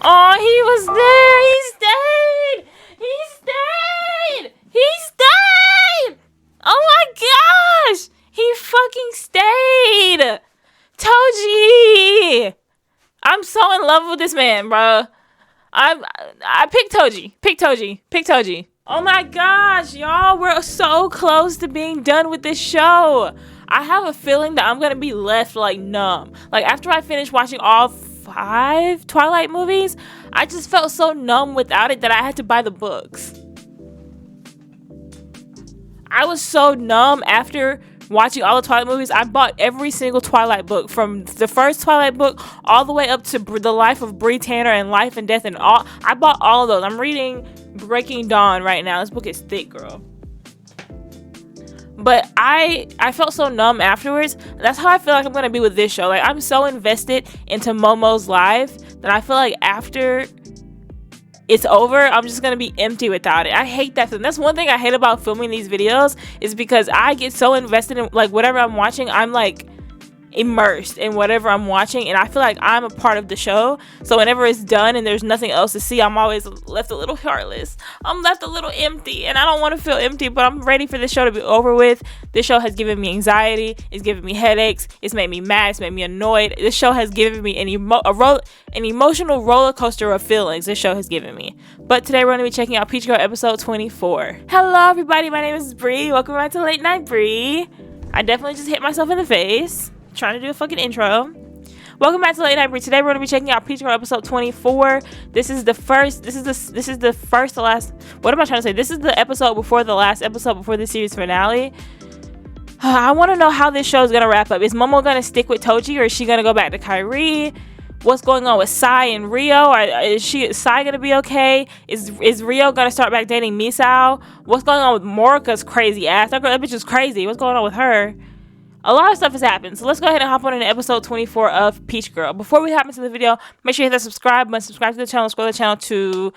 Oh, he was there. He stayed. He stayed. He stayed. Oh my gosh. He fucking stayed. Toji. I'm so in love with this man, bro. I picked Toji. Pick Toji. Pick Toji. Oh my gosh, y'all. We're so close to being done with this show. I have a feeling that I'm going to be left like numb. Like after I finish watching all 5 Twilight movies, I just felt so numb without it that I had to buy the books. I was so numb after watching all the Twilight movies. I bought every single Twilight book, from the first Twilight book all the way up to the life of Bree Tanner and Life and Death and all. I bought all of those. I'm reading Breaking Dawn right now. This book is thick, girl. But I felt so numb afterwards. That's how I feel like I'm gonna be with this show. Like I'm so invested into Momo's life that I feel like after it's over, I'm just gonna be empty without it. I hate that feeling. That's one thing I hate about filming these videos, is because I get so invested in like whatever I'm watching. I'm like immersed in whatever I'm watching, and I feel like I'm a part of the show. So whenever it's done and there's nothing else to see, I'm always left a little heartless. I'm left a little empty, and I don't want to feel empty, but I'm ready for this show to be over with. This show has given me anxiety. It's given me headaches. It's made me mad. It's made me annoyed. This show has given me an emotional roller coaster of feelings. This show has given me. But today we're going to be checking out Peach Girl episode 24. Hello everybody, my name is Bree. Welcome back to Late Night Bree. I definitely just hit myself in the face trying to do a fucking intro. Welcome back to Late Night Bree. Today we're going to be checking out Peach Girl episode 24. This is the first to last, what am I trying to say? This is the episode before the last episode before the series finale. I want to know how this show is going to wrap up. Is Momo going to stick with Toji, or is she going to go back to Kyrie? What's going on with Sai and Rio? Is Sai going to be okay? Is Rio going to start back dating Misa? What's going on with Morika's crazy ass? That bitch is crazy. What's going on with her? A lot of stuff has happened, so let's go ahead and hop on into episode 24 of Peach Girl. Before we hop into the video, make sure you hit that subscribe button, subscribe to the channel, scroll the channel to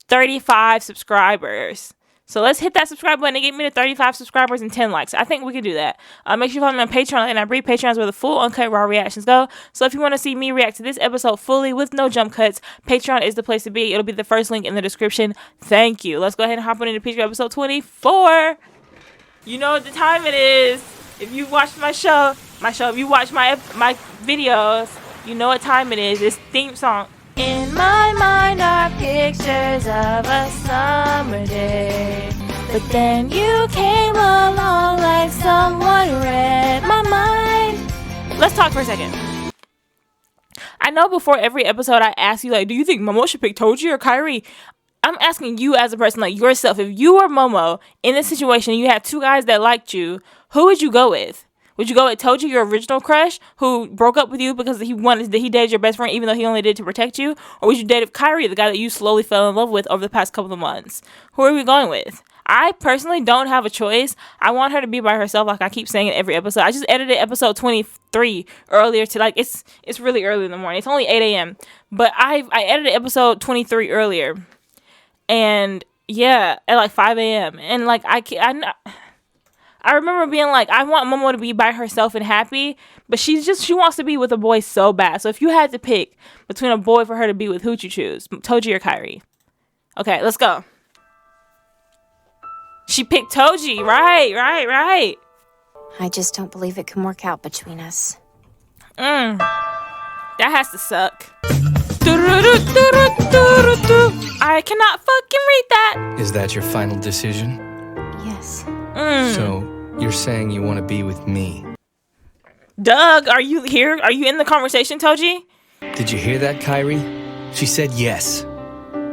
35 subscribers. So let's hit that subscribe button and get me to 35 subscribers and 10 likes. I think we can do that. Make sure you follow me on Patreon, and I Bree. Patreon's where the full uncut raw reactions go. So if you want to see me react to this episode fully with no jump cuts, Patreon is the place to be. It'll be the first link in the description. Thank you. Let's go ahead and hop on into Peach Girl episode 24. You know what the time it is. If you watched my show, if you watch my videos, you know what time it is. It's theme song. In my mind are pictures of a summer day, but then you came along like someone read my mind. Let's talk for a second. I know before every episode I ask you, like, do you think Momo should pick Toji or Kyrie? I'm asking you as a person, like yourself. If you were Momo in this situation, you had 2 guys that liked you, who would you go with? Would you go with Toji, your original crush, who broke up with you because he dated your best friend, even though he only did it to protect you? Or would you date Kyrie, the guy that you slowly fell in love with over the past couple of months? Who are we going with? I personally don't have a choice. I want her to be by herself, like I keep saying in every episode. I just edited episode 23 earlier to, like, it's really early in the morning. It's only 8 a.m. But I edited episode 23 earlier. And yeah, at like 5 a.m. And like I remember being like, I want Momo to be by herself and happy, but she wants to be with a boy so bad. So if you had to pick between a boy for her to be with, who'd you choose? Toji or Kyrie? Okay, let's go. She picked Toji. Right. I just don't believe it can work out between us. That has to suck. I cannot fucking read that. Is that your final decision? Yes. So, you're saying you want to be with me? Doug, are you here? Are you in the conversation, Toji? Did you hear that, Kyrie? She said yes.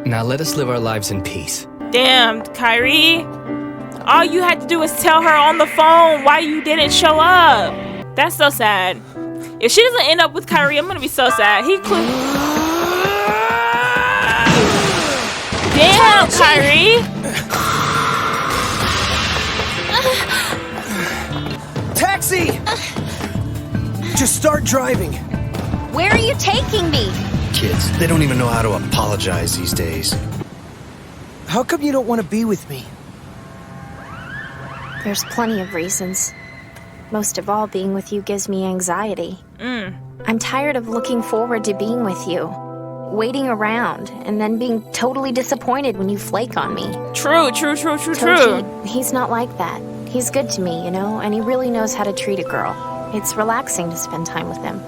Now let us live our lives in peace. Damn, Kyrie. All you had to do was tell her on the phone why you didn't show up. That's so sad. If she doesn't end up with Kyrie, I'm gonna be so sad. Damn, Kyrie. Taxi! Just start driving. Where are you taking me? Kids, they don't even know how to apologize these days. How come you don't want to be with me? There's plenty of reasons. Most of all, being with you gives me anxiety. I'm tired of looking forward to being with you. waiting around and then being totally disappointed when you flake on me. True. Toji, he's not like that. He's good to me, you know, and he really knows how to treat a girl. It's relaxing to spend time with him.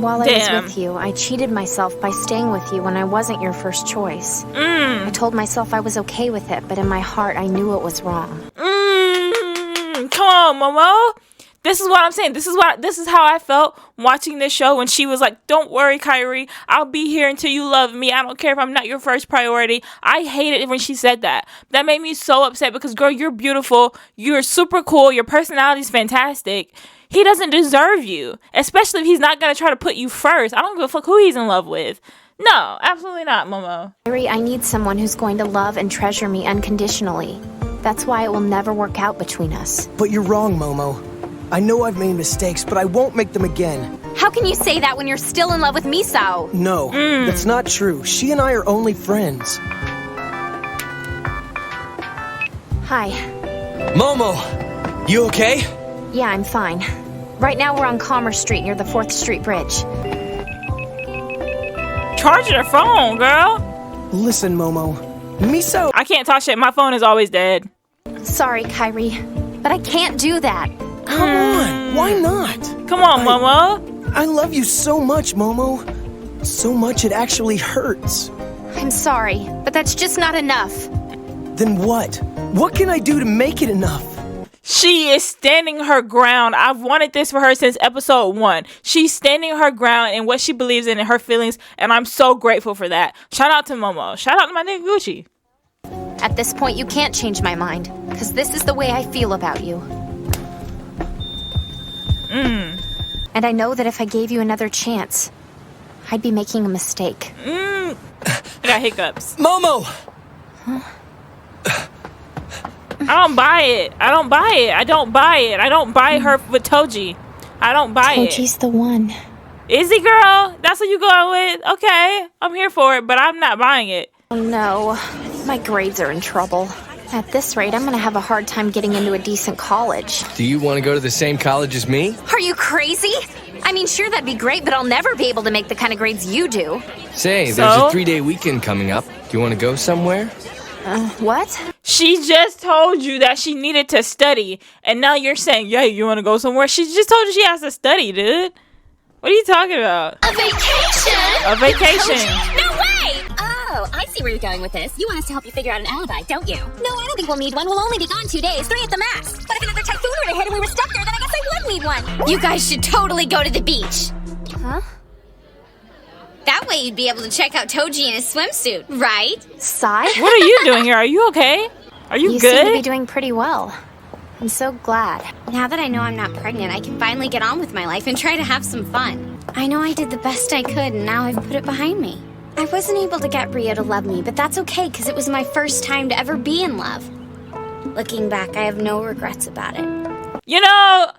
While I was with you, I cheated myself by staying with you when I wasn't your first choice. I told myself I was okay with it, but in my heart, I knew it was wrong. Come on, Momo. This is what I'm saying. This is how I felt watching this show when she was like, "Don't worry, Kyrie. I'll be here until you love me. I don't care if I'm not your first priority." I hated it when she said that. That made me so upset because, girl, you're beautiful. You're super cool. Your personality's fantastic. He doesn't deserve you, especially if he's not going to try to put you first. I don't give a fuck who he's in love with. No, absolutely not, Momo. Kyrie, I need someone who's going to love and treasure me unconditionally. That's why it will never work out between us. But you're wrong, Momo. I know I've made mistakes, but I won't make them again. How can you say that when you're still in love with Misa? No, that's not true. She and I are only friends. Hi. Momo! You okay? Yeah, I'm fine. Right now we're on Commerce Street near the 4th Street Bridge. Charge your phone, girl. Listen, Momo. Misa... I can't talk shit. My phone is always dead. Sorry, Kyrie, but I can't do that. Come on, why not? Come on, Momo. I love you so much, Momo. So much it actually hurts. I'm sorry, but that's just not enough. Then what? What can I do to make it enough? She is standing her ground. I've wanted this for her since episode 1. She's standing her ground in what she believes in and her feelings, and I'm so grateful for that. Shout out to Momo. Shout out to my nigga Gucci. At this point, you can't change my mind, because this is the way I feel about you. And I know that if I gave you another chance, I'd be making a mistake. I got hiccups. Momo! I don't buy it. I don't buy it. I don't buy it. I don't buy her with Toji. I don't buy it. Toji's the one. Is he, girl? That's what you going with? Okay. I'm here for it, but I'm not buying it. Oh no, my grades are in trouble. At this rate, I'm gonna have a hard time getting into a decent college. Do you want to go to the same college as me? Are you crazy? I mean, sure, that'd be great, but I'll never be able to make the kind of grades you do. Say, there's So? a 3-day weekend coming up. Do you want to go somewhere? What? She just told you that she needed to study, and now you're saying, yeah, you want to go somewhere? She just told you she has to study, dude. What are you talking about? A vacation? A vacation. No way! Oh, I see where you're going with this. You want us to help you figure out an alibi, don't you? No, I don't think we'll need one. We'll only be gone 2 days, 3 at the max. But if another typhoon were to hit and we were stuck there, then I guess I would need one. You guys should totally go to the beach. Huh? That way you'd be able to check out Toji in his swimsuit, right? Sai? What are you doing here? Are you okay? Are you You seem to be good? doing pretty well. I'm so glad. Now that I know I'm not pregnant, I can finally get on with my life and try to have some fun. I know I did the best I could, and now I've put it behind me. I wasn't able to get Rio to love me, but that's okay, because it was my first time to ever be in love. Looking back, I have no regrets about it. You know,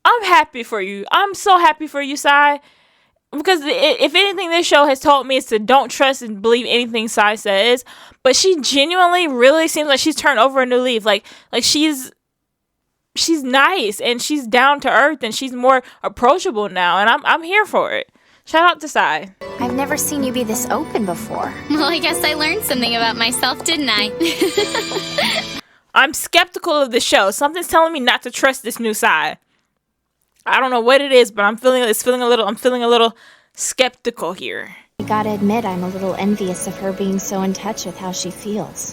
I'm happy for you. I'm so happy for you, Sai. Because if anything this show has told me is to don't trust and believe anything Sai says. But she genuinely really seems like she's turned over a new leaf. Like she's nice and she's down to earth and she's more approachable now. And I'm here for it. Shout out to Sai. I've never seen you be this open before. Well, I guess I learned something about myself, didn't I? I'm skeptical of the show. Something's telling me not to trust this new Sai. I don't know what it is, but I'm feeling a little skeptical here. I gotta admit, I'm a little envious of her being so in touch with how she feels.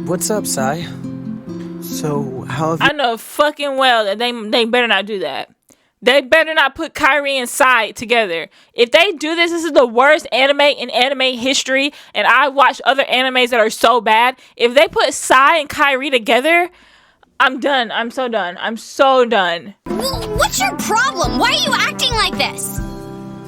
What's up, Sai? So, how have you... I know fucking well that they better not do that. They better not put Kyrie and Sai together. If they do this, this is the worst anime in anime history, and I watch other animes that are so bad. If they put Sai and Kyrie together, I'm done. I'm so done. I'm so done. What's your problem? Why are you acting like this?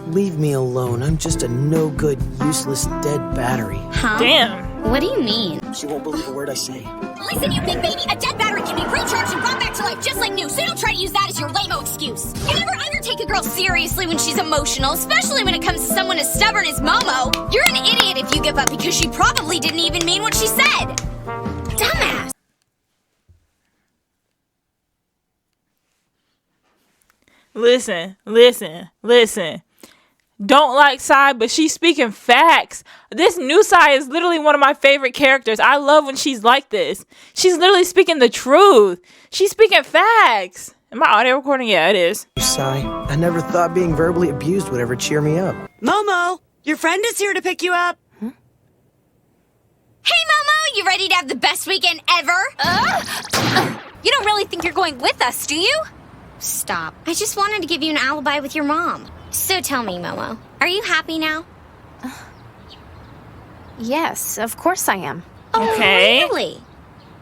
Leave me alone. I'm just a no-good, useless, dead battery. Huh? Damn. What do you mean? She won't believe a word I say. Listen, you big baby, a dead battery can be recharged and brought back to life just like new, so don't try to use that as your lame-o excuse. You never ever take a girl seriously when she's emotional, especially when it comes to someone as stubborn as Momo. You're an idiot if you give up because she probably didn't even mean what she said. Dumbass. Listen. Don't like Sai, but she's speaking facts. This new Sai is literally one of my favorite characters. I love when she's like this. She's literally speaking the truth. She's speaking facts. Am I audio recording? Yeah, it is. Sai, I never thought being verbally abused would ever cheer me up. Momo, your friend is here to pick you up. Hey, Momo, you ready to have the best weekend ever? You don't really think you're going with us, do you? Stop. I just wanted to give you an alibi with your mom. So tell me, Momo, are you happy now? Yes, of course I am. Okay. Oh, really?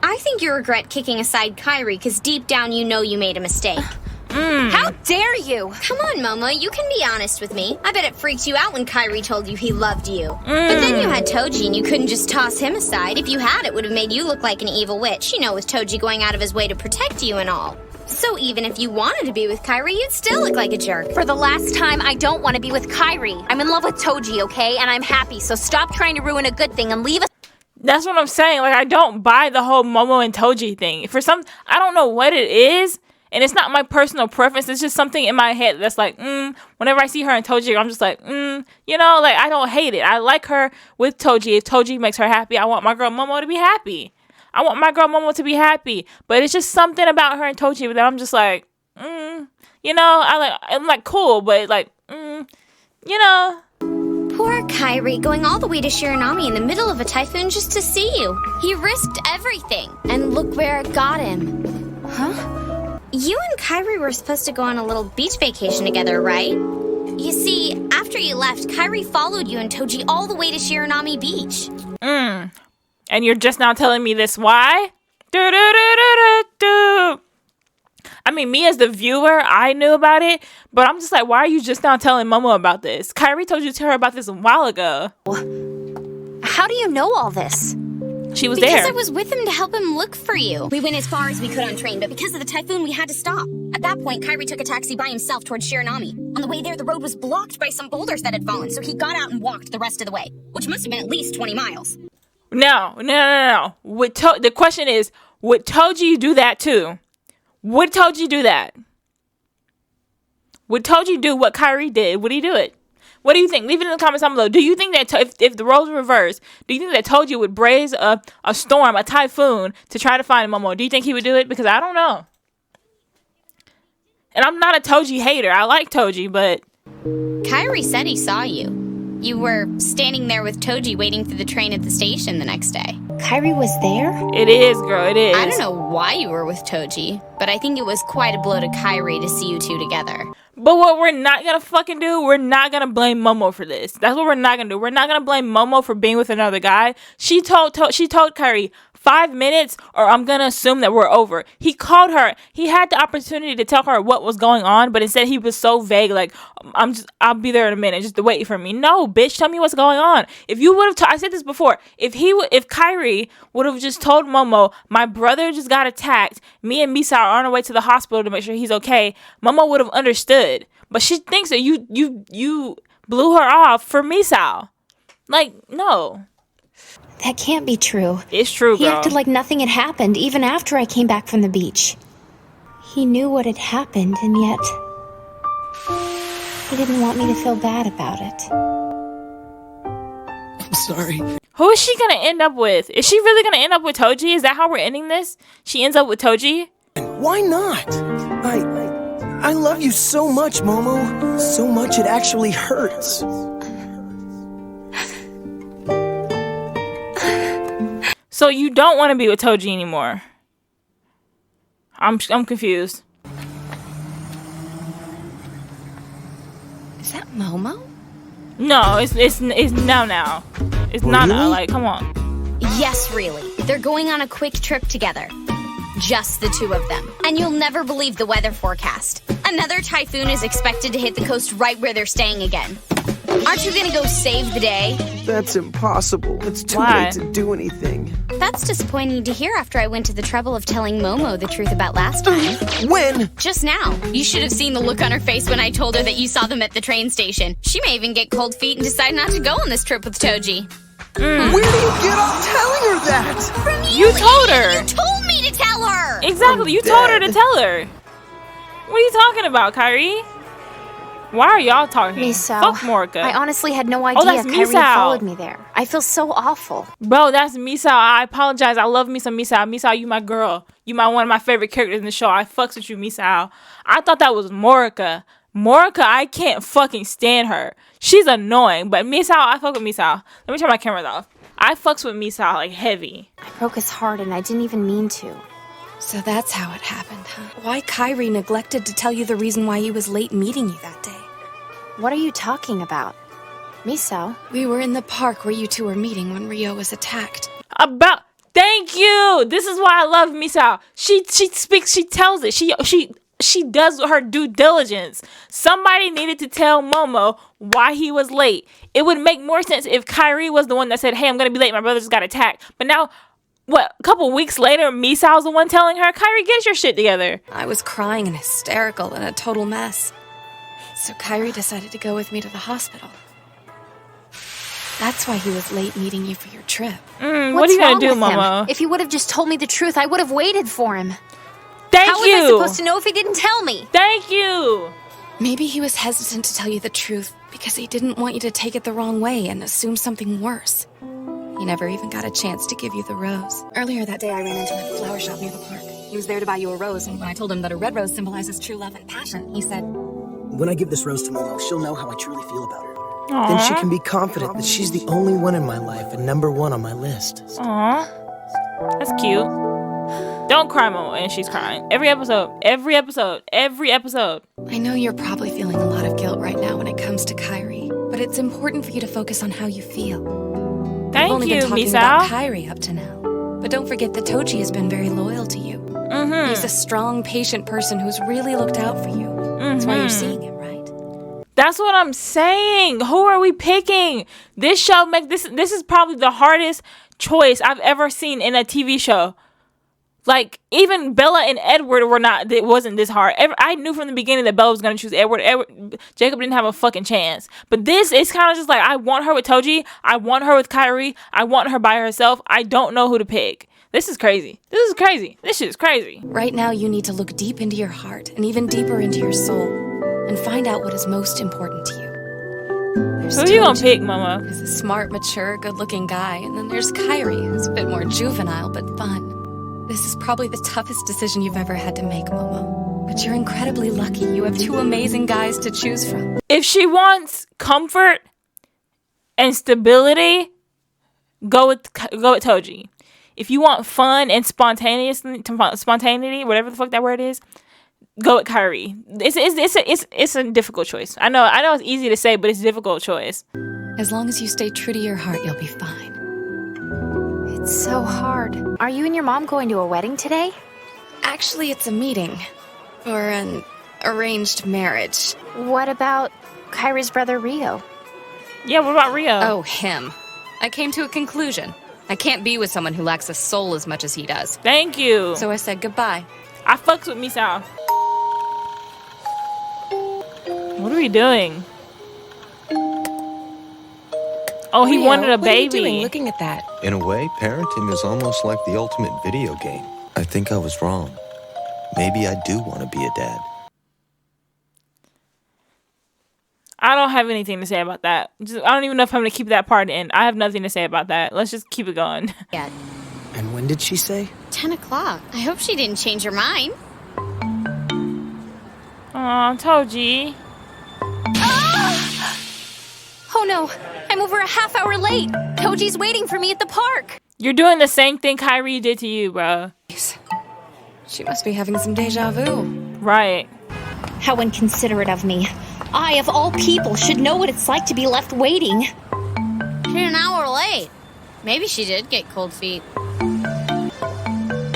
I think you regret kicking aside Kyrie because deep down you know you made a mistake. How dare you? Come on, Momo, you can be honest with me. I bet it freaked you out when Kyrie told you he loved you. But then you had Toji and you couldn't just toss him aside. If you had, it would have made you look like an evil witch, you know, with Toji going out of his way to protect you and all. So even if you wanted to be with Kyrie, you'd still look like a jerk. For the last time, I don't want to be with Kyrie. I'm in love with Toji, okay? And I'm happy, so stop trying to ruin a good thing and leave us. That's what I'm saying. Like, I don't buy the whole Momo and Toji thing. I don't know what it is. And it's not my personal preference. It's just something in my head that's like, whenever I see her and Toji, I'm just like, you know, like, I don't hate it. I like her with Toji. If Toji makes her happy, I want my girl Momo to be happy. But it's just something about her and Toji that I'm just like, you know, I'm like cool, but like, you know. Poor Kyrie going all the way to Shiranami in the middle of a typhoon just to see you. He risked everything. And look where it got him. Huh? You and Kyrie were supposed to go on a little beach vacation together, right? You see, after you left, Kyrie followed you and Toji all the way to Shiranami Beach. And you're just now telling me this why? I mean, me as the viewer, I knew about it, but I'm just like, why are you just now telling Momo about this? Kyrie told you to tell her about this a while ago. How do you know all this? She was Because there. I was with him to help him look for you. We went as far as we could on train, but because of the typhoon, we had to stop. At that point, Kyrie took a taxi by himself towards Shiranami. On the way there, the road was blocked by some boulders that had fallen, so he got out and walked the rest of the way, which must have been at least 20 miles. No. The question is, would Toji do that too? Would Toji do that? Would Toji do what Kyrie did? Would he do it? What do you think? Leave it in the comments down below. Do you think that if the roles were reversed, do you think that Toji would braze a storm, a typhoon, to try to find Momo? Do you think he would do it? Because I don't know. And I'm not a Toji hater. I like Toji, but... Kyrie said he saw you. You were standing there with Toji waiting for the train at the station the next day. Kyrie was there? It is, girl. It is. I don't know why you were with Toji, but I think it was quite a blow to Kyrie to see you two together. But what we're not gonna fucking do, we're not gonna blame Momo for this. That's what we're not gonna do. We're not gonna blame Momo for being with another guy. She told Kyrie 5 minutes, or I'm gonna assume that we're over. He called her. He had the opportunity to tell her what was going on, but instead he was so vague. Like, I'll be there in a minute. Just wait for me. No, bitch, tell me what's going on. If you would have, I said this before. If Kyrie would have just told Momo, my brother just got attacked. Me and Misa are on our way to the hospital to make sure he's okay. Momo would have understood. But she thinks that you blew her off for Misa. Like, no. That can't be true. It's true, girl. He acted like nothing had happened, even after I came back from the beach. He knew what had happened, and yet... he didn't want me to feel bad about it. I'm sorry. Who is she gonna end up with? Is she really gonna end up with Toji? Is that how we're ending this? She ends up with Toji? Why not? I love you so much, Momo. So much it actually hurts. So you don't want to be with Toji anymore? I'm confused. Is that Momo? No, it's now. It's not now. Like, come on. Yes, really. They're going on a quick trip together. Just the two of them. And you'll never believe the weather forecast. Another typhoon is expected to hit the coast right where they're staying again. Aren't you gonna go save the day? That's impossible. It's too Why? late to do anything. That's disappointing to hear after I went to the trouble of telling Momo the truth about last time. When? Just now. You should have seen the look on her face when I told her that you saw them at the train station. She may even get cold feet and decide not to go on this trip with Toji. Where do you get off telling her that? From You told her. You told me to tell her! Exactly. You told her to tell her. What are you talking about, Kyrie? Why are y'all talking? Misa. Fuck Morica. I honestly had no idea that's Kyrie Misa. followed me there. I feel so awful. Bro, that's Misa. I apologize. I love Misa. Misa, you my girl. You one of my favorite characters in the show. I fucks with you, Misa. I thought that was Morica. Morica, I can't fucking stand her. She's annoying. But Misa, I fuck with Misa. Let me turn my cameras off. I fucks with Misa like heavy. I broke his heart and I didn't even mean to. So that's how it happened, huh? Why Kyrie neglected to tell you the reason why he was late meeting you that day? What are you talking about? Miso? We were in the park where you two were meeting when Rio was attacked. Thank you. This is why I love Misa. She speaks, she tells it. She does her due diligence. Somebody needed to tell Momo why he was late. It would make more sense if Kyrie was the one that said, hey, I'm gonna be late, my brother just got attacked. But now, a couple weeks later, Misa was the one telling her, Kyrie, get your shit together. I was crying and hysterical and a total mess. So Kyrie decided to go with me to the hospital. That's why he was late meeting you for your trip. What are you gonna do, Momo? If he would have just told me the truth, I would have waited for him. Thank How you. was I supposed to know if he didn't tell me? Thank you. Maybe he was hesitant to tell you the truth because he didn't want you to take it the wrong way and assume something worse. He never even got a chance to give you the rose. Earlier that day, I ran into him at the flower shop near the park. He was there to buy you a rose, and when I told him that a red rose symbolizes true love and passion, he said, When I give this rose to Momo, she'll know how I truly feel about her. Aww. Then she can be confident that she's the only one in my life and number one on my list. Aww. That's cute. Don't cry, Momo. And she's crying. Every episode. I know you're probably feeling a lot of guilt right now when it comes to Kyrie, but it's important for you to focus on how you feel. Thank I've only you, been talking Misa. about Kyrie up to now. But don't forget that Toji has been very loyal to you. He's a strong, patient person who's really looked out for you. That's why you're seeing him, right? That's what I'm saying. Who are we picking? This show this is probably the hardest choice I've ever seen in a TV show. Like, even Bella and Edward it wasn't this hard. I knew from the beginning that Bella was going to choose Edward. Jacob didn't have a fucking chance. But this is kind of just like, I want her with Toji. I want her with Kyrie. I want her by herself. I don't know who to pick. This is crazy. This shit is crazy. Right now, you need to look deep into your heart and even deeper into your soul and find out what is most important to you. There's Who are you going Toji, to pick, Mama? who's a smart, mature, good-looking guy. And then there's Kyrie, who's a bit more juvenile but fun. This is probably the toughest decision you've ever had to make, Momo. But you're incredibly lucky. You have two amazing guys to choose from. If she wants comfort and stability, go with Toji. If you want fun and spontaneity, whatever the fuck that word is, go with Kyrie. It's a difficult choice. I know it's easy to say, but it's a difficult choice. As long as you stay true to your heart, you'll be fine. It's so hard. Are you and your mom going to a wedding today? Actually, it's a meeting for an arranged marriage. What about Kyrie's brother Rio? Yeah, what about Rio? Oh, him. I came to a conclusion. I can't be with someone who lacks a soul as much as he does. Thank you. So I said goodbye. I fucks with Misa. What are we doing? Oh, he Rio, wanted a what are you baby. doing looking at that? In a way, parenting is almost like the ultimate video game. I think I was wrong. Maybe I do want to be a dad. I don't have anything to say about that. I don't even know if I'm going to keep that part in. I have nothing to say about that. Let's just keep it going. Yeah, And when did she say? 10 o'clock. I hope she didn't change her mind. Aw, Toji. Oh no, I'm over a half hour late. Toji's waiting for me at the park. You're doing the same thing Kyrie did to you, bro. She must be having some deja vu. Right. How inconsiderate of me. I, of all people, should know what it's like to be left waiting. She's an hour late. Maybe she did get cold feet.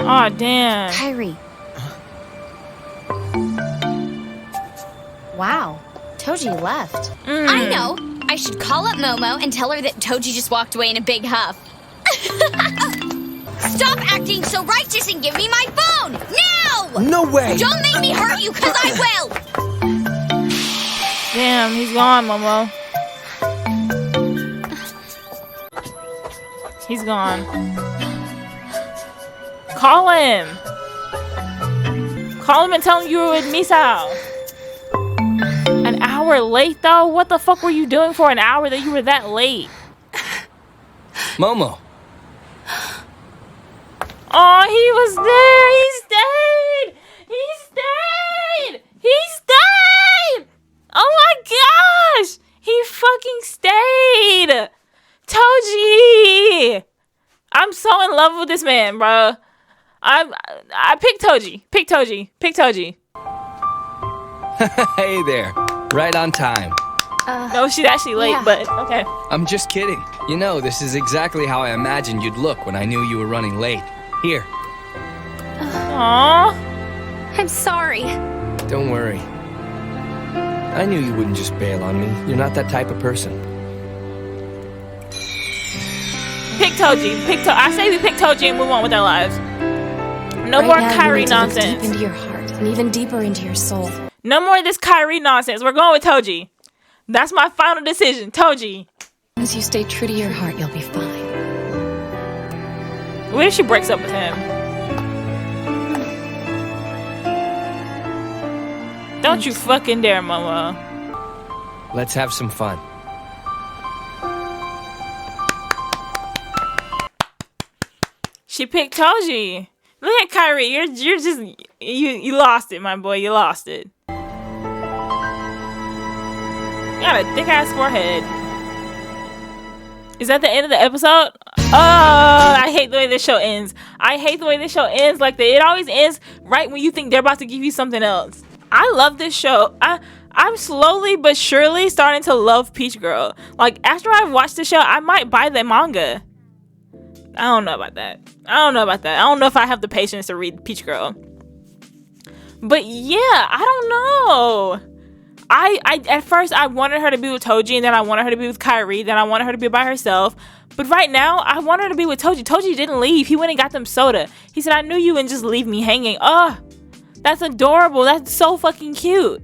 Aw, damn. Kyrie. Wow, Toji left. I know. I should call up Momo and tell her that Toji just walked away in a big huff. Stop acting so righteous and give me my phone! Now! No way! Don't make me hurt you, because I will! Damn, he's gone, Momo. He's gone. Call him. Call him and tell him you were with Misa. An hour late though? What the fuck were you doing for an hour that you were that late? Momo. Oh, he was there. He stayed. He stayed. He stayed. Oh my gosh. He fucking stayed. Toji. I'm so in love with this man, bro. I picked Toji. Pick Toji. Pick Toji. Hey there. Right on time. No, she's actually late, yeah. but okay. I'm just kidding. You know, this is exactly how I imagined you'd look when I knew you were running late. Here. Aww. I'm sorry. Don't worry. I knew you wouldn't just bail on me. You're not that type of person. Pick Toji. I say we pick Toji and move on with our lives. No more Kyrie nonsense. Deep into your heart and even deeper into your soul. No more of this Kyrie nonsense. We're going with Toji. That's my final decision. Toji. As you stay true to your heart, you'll be fine. What if she breaks up with him? Don't you fucking dare, Momo. Let's have some fun. She picked Toji. Look at Kyrie. You're just you lost it, my boy. You lost it. You got a thick ass forehead. Is that the end of the episode? Oh, I hate the way this show ends. I hate the way this show ends like that. It always ends right when you think they're about to give you something else. I love this show. I'm slowly but surely starting to love Peach Girl. Like, after I've watched the show, I might buy the manga. I don't know about that. I don't know if I have the patience to read Peach Girl. But yeah, I don't know. I at first I wanted her to be with Toji, and then I wanted her to be with Kyrie, then I wanted her to be by herself. But right now, I want her to be with Toji. Toji didn't leave. He went and got them soda. He said, I knew you wouldn't just leave me hanging. Oh, that's adorable. That's so fucking cute.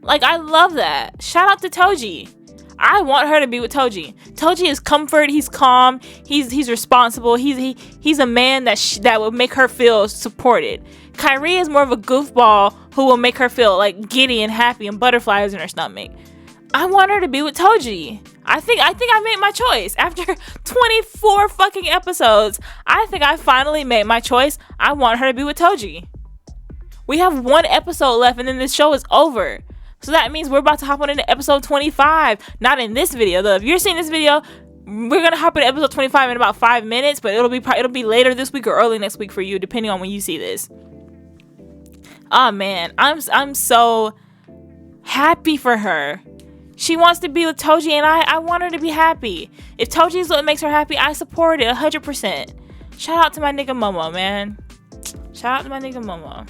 Like, I love that. Shout out to Toji. I want her to be with Toji. Toji is comfort. He's calm. He's responsible. He's a man that will make her feel supported. Kyrie is more of a goofball who will make her feel like giddy and happy and butterflies in her stomach. I want her to be with Toji. I think I made my choice. After 24 fucking episodes, I think I finally made my choice. I want her to be with Toji. We have one episode left and then this show is over. So that means we're about to hop on into episode 25. Not in this video though. If you're seeing this video, we're gonna hop into episode 25 in about 5 minutes, but it'll be later this week or early next week for you, depending on when you see this. Oh man, I'm so happy for her. She wants to be with Toji, and I want her to be happy. If Toji is what makes her happy, I support it 100%. Shout out to my nigga Momo, man. Shout out to my nigga Momo.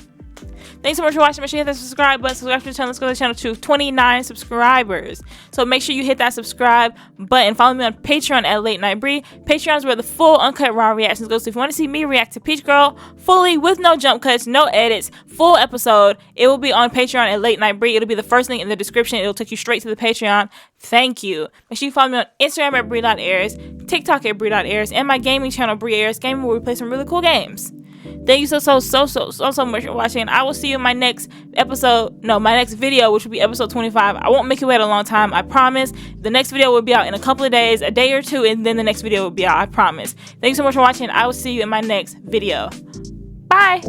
Thanks so much for watching. Make sure you hit that subscribe button. Subscribe to the channel. Let's go to the channel to 29 subscribers. So make sure you hit that subscribe button. Follow me on Patreon at Late Night Bree. Patreon is where the full uncut raw reactions go. So if you want to see me react to Peach Girl fully with no jump cuts, no edits, full episode, it will be on Patreon at Late Night Bree. It'll be the first link in the description. It'll take you straight to the Patreon. Thank you. Make sure you follow me on Instagram at Brie.airs, TikTok at Brie.airs, and my gaming channel BRIIARIS Gaming, where we play some really cool games. Thank you so much for watching. I will see you in my next video, which will be episode 25. I won't make you wait a long time, I promise. The next video will be out in a couple of days, a day or two, and then the next video will be out, I promise. Thank you so much for watching. I will see you in my next video. Bye!